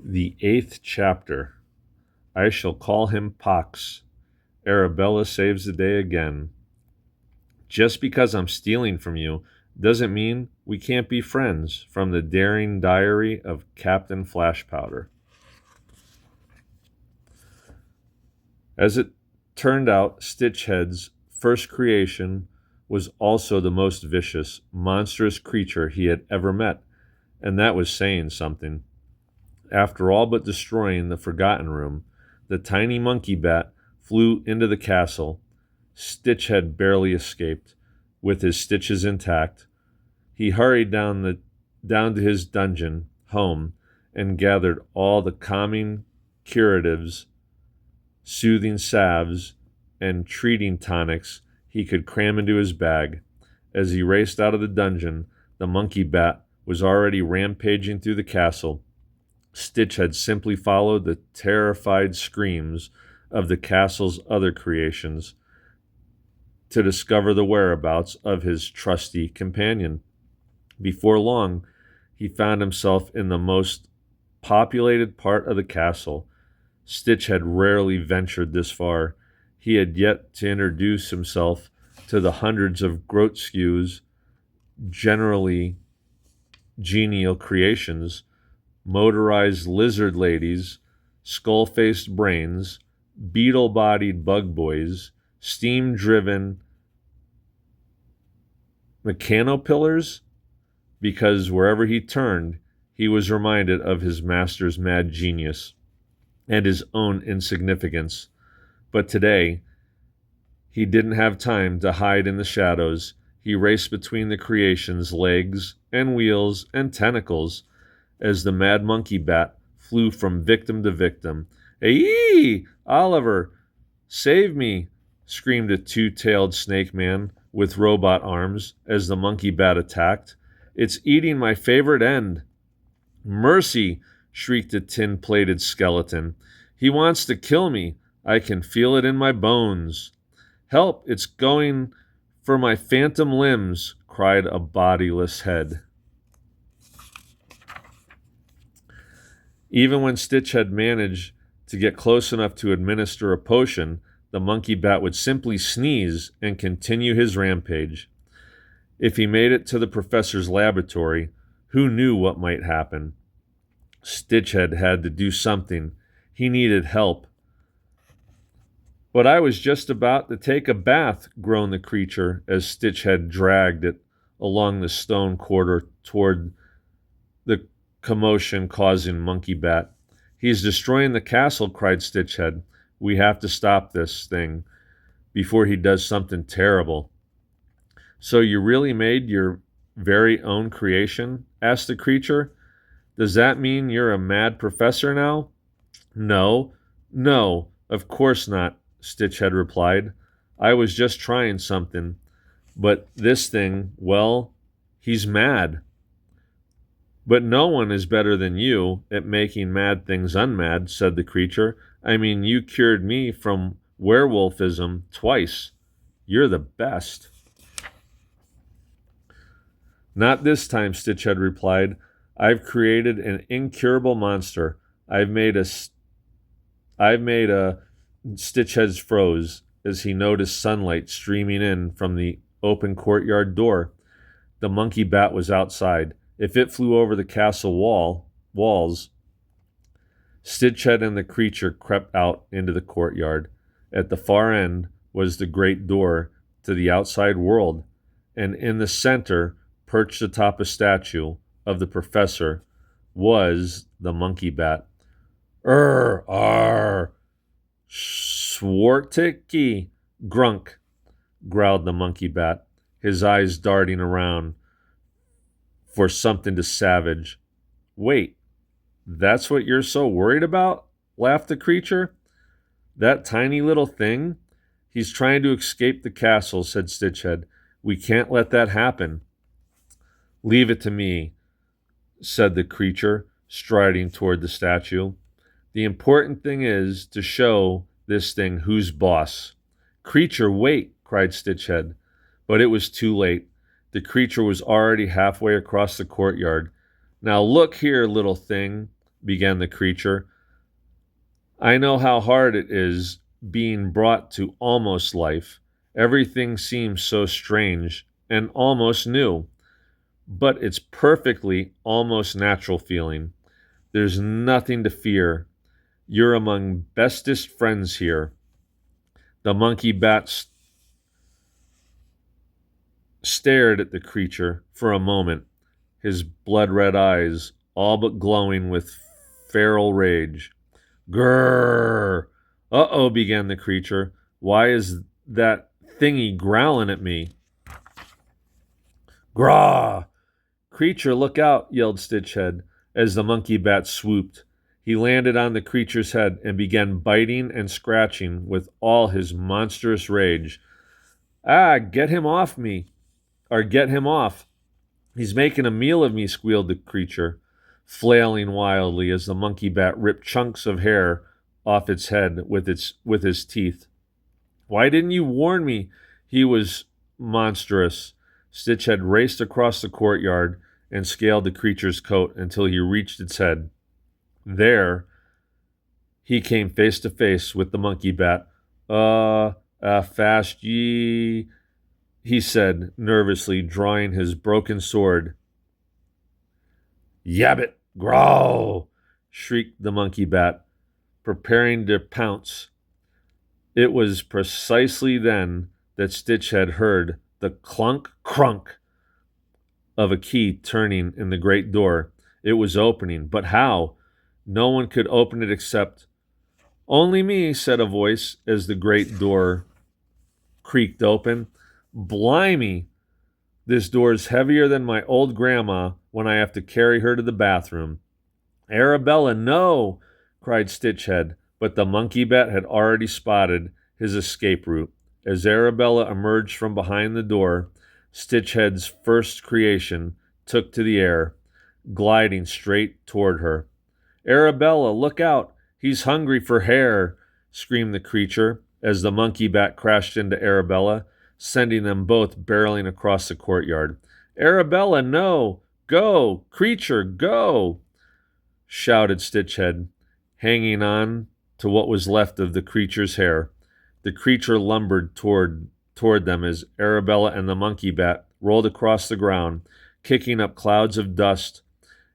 The 8th chapter. I shall call him Pox. Arabella saves the day again. Just because I'm stealing from you doesn't mean we can't be friends. From the daring diary of Captain Flashpowder. As it turned out, Stitchhead's first creation was also the most vicious, monstrous creature he had ever met, and that was saying something. After all but destroying the Forgotten Room, the tiny monkey bat flew into the castle. Stitchhead barely escaped, with his stitches intact. He hurried down to his dungeon home and gathered all the calming curatives, soothing salves, and treating tonics he could cram into his bag. As he raced out of the dungeon, the monkey bat was already rampaging through the castle. Stitch had simply followed the terrified screams of the castle's other creations to discover the whereabouts of his trusty companion. Before long, he found himself in the most populated part of the castle. Stitch had rarely ventured this far. He had yet to introduce himself to the hundreds of grotesque, generally genial creations, motorized lizard ladies, skull-faced brains, beetle-bodied bug boys, steam-driven mechanopillars, because wherever he turned, he was reminded of his master's mad genius and his own insignificance. But today, he didn't have time to hide in the shadows. He raced between the creation's legs and wheels and tentacles as the mad monkey bat flew from victim to victim. "Hey, Oliver, save me!" screamed a two-tailed snake man with robot arms as the monkey bat attacked. "It's eating my favorite end." "Mercy!" shrieked a tin-plated skeleton. "He wants to kill me. I can feel it in my bones." "Help! It's going for my phantom limbs," cried a bodiless head. Even when Stitch had managed to get close enough to administer a potion, the monkey bat would simply sneeze and continue his rampage. If he made it to the professor's laboratory, who knew what might happen? Stitch had to do something. He needed help. "But I was just about to take a bath," groaned the creature as Stitch had dragged it along the stone corridor toward the commotion-causing monkey bat. "He's destroying the castle," cried Stitchhead. "We have to stop this thing before he does something terrible." "So you really made your very own creation?" asked the creature. "Does that mean you're a mad professor now?" No, of course not," Stitchhead replied. "I was just trying something. But this thing, well, he's mad." "But no one is better than you at making mad things unmad," said the creature. "I mean, you cured me from werewolfism twice. You're the best." "Not this time," Stitchhead replied. "I've created an incurable monster. I've made a Stitchhead froze as he noticed sunlight streaming in from the open courtyard door. The monkey bat was outside. If it flew over the castle walls, Stitchhead and the creature crept out into the courtyard. At the far end was the great door to the outside world, and in the center, perched atop a statue of the professor, was the monkey bat. "Arr! Swarticky grunk," growled the monkey bat, his eyes darting around for something to savage. "Wait, that's what you're so worried about?" laughed the creature. "That tiny little thing? He's trying to escape the castle," said Stitchhead. "We can't let that happen." "Leave it to me," said the creature, striding toward the statue. "The important thing is to show this thing who's boss." "Creature, wait!" cried Stitchhead. But it was too late. The creature was already halfway across the courtyard. "Now look here, little thing," began the creature. I know how hard it is being brought to almost life. Everything seems so strange and almost new, but it's perfectly almost natural feeling. There's nothing to fear. You're among bestest friends here. The monkey bat stared at the creature for a moment, his blood-red eyes all but glowing with feral rage. Grrr! Uh-oh, began the creature. Why is that thingy growling at me? Graw! Creature, look out, yelled Stitchhead as the monkey bat swooped. He landed on the creature's head and began biting and scratching with all his monstrous rage. Ah, get him off me! Or get him off. He's making a meal of me, squealed the creature, flailing wildly as the monkey bat ripped chunks of hair off its head with his teeth. Why didn't you warn me? He was monstrous. Stitchhead raced across the courtyard and scaled the creature's coat until he reached its head. There, he came face to face with the monkey bat. Fast ye, he said, nervously drawing his broken sword. Yabbit, growl, shrieked the monkey bat, preparing to pounce. It was precisely then that Stitchhead heard the clunk-crunk of a key turning in the great door. It was opening, but how? No one could open it except... Only me, said a voice as the great door creaked open. Blimey, this door's heavier than my old grandma when I have to carry her to the bathroom. Arabella, no, cried Stitchhead, but the monkey bat had already spotted his escape route. As Arabella emerged from behind the door, Stitchhead's first creation took to the air, gliding straight toward her. Arabella, look out! He's hungry for hair, screamed the creature as the monkey bat crashed into Arabella, sending them both barreling across the courtyard. Arabella, no! Go! Creature, go! Shouted Stitchhead, hanging on to what was left of the creature's hair. The creature lumbered toward them as Arabella and the monkey bat rolled across the ground, kicking up clouds of dust.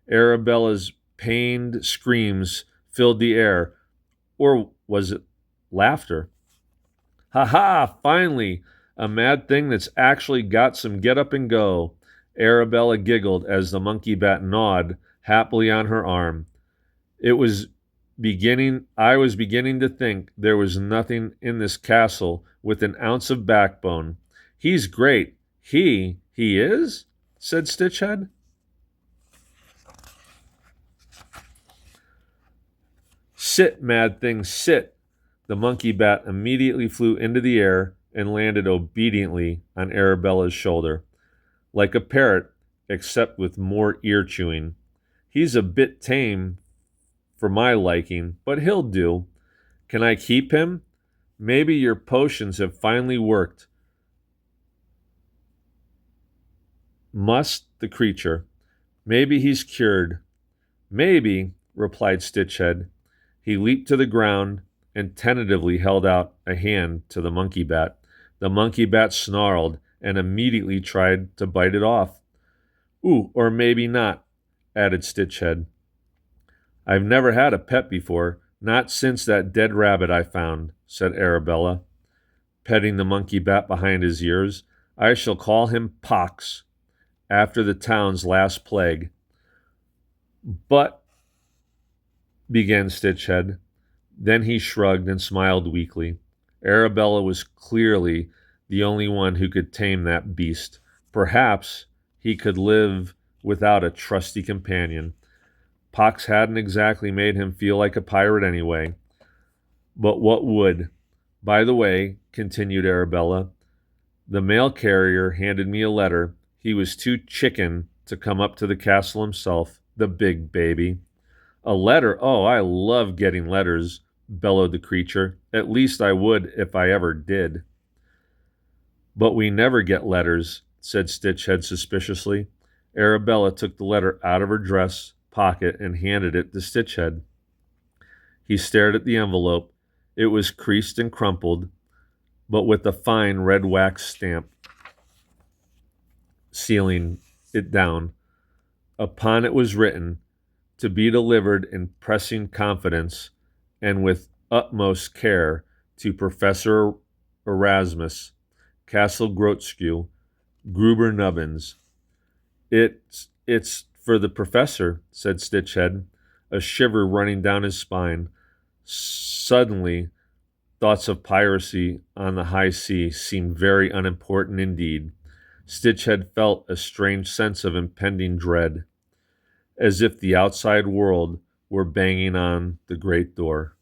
Arabella's pained screams filled the air. Or was it laughter? Ha ha! Finally! A mad thing that's actually got some get up and go. Arabella giggled as the monkey bat gnawed happily on her arm. I was beginning to think there was nothing in this castle with an ounce of backbone. He's great. He is? Said Stitchhead. Sit, mad thing, sit. The monkey bat immediately flew into the air and landed obediently on Arabella's shoulder, like a parrot, except with more ear chewing. He's a bit tame for my liking, but he'll do. Can I keep him? Maybe your potions have finally worked. Must the creature. Maybe he's cured. Maybe, replied Stitchhead. He leaped to the ground and tentatively held out a hand to the monkey bat. The monkey bat snarled and immediately tried to bite it off. Ooh, or maybe not, added Stitchhead. I've never had a pet before, not since that dead rabbit I found, said Arabella, petting the monkey bat behind his ears. I shall call him Pox, after the town's last plague. But, began Stitchhead. Then he shrugged and smiled weakly. Arabella was clearly the only one who could tame that beast. Perhaps he could live without a trusty companion. Pox hadn't exactly made him feel like a pirate anyway. But what would? By the way, continued Arabella, the mail carrier handed me a letter. He was too chicken to come up to the castle himself, the big baby. A letter? Oh, I love getting letters, bellowed the creature. At least I would if I ever did. But we never get letters, said Stitchhead suspiciously. Arabella took the letter out of her dress pocket and handed it to Stitchhead. He stared at the envelope. It was creased and crumpled, but with a fine red wax stamp sealing it down. Upon it was written, "To be delivered in pressing confidence and with utmost care to Professor Erasmus, Castle Grotskew, Gruber Nubbins." It's for the professor," said Stitchhead, a shiver running down his spine. Suddenly, thoughts of piracy on the high sea seemed very unimportant indeed. Stitchhead felt a strange sense of impending dread, as if the outside world were banging on the great door.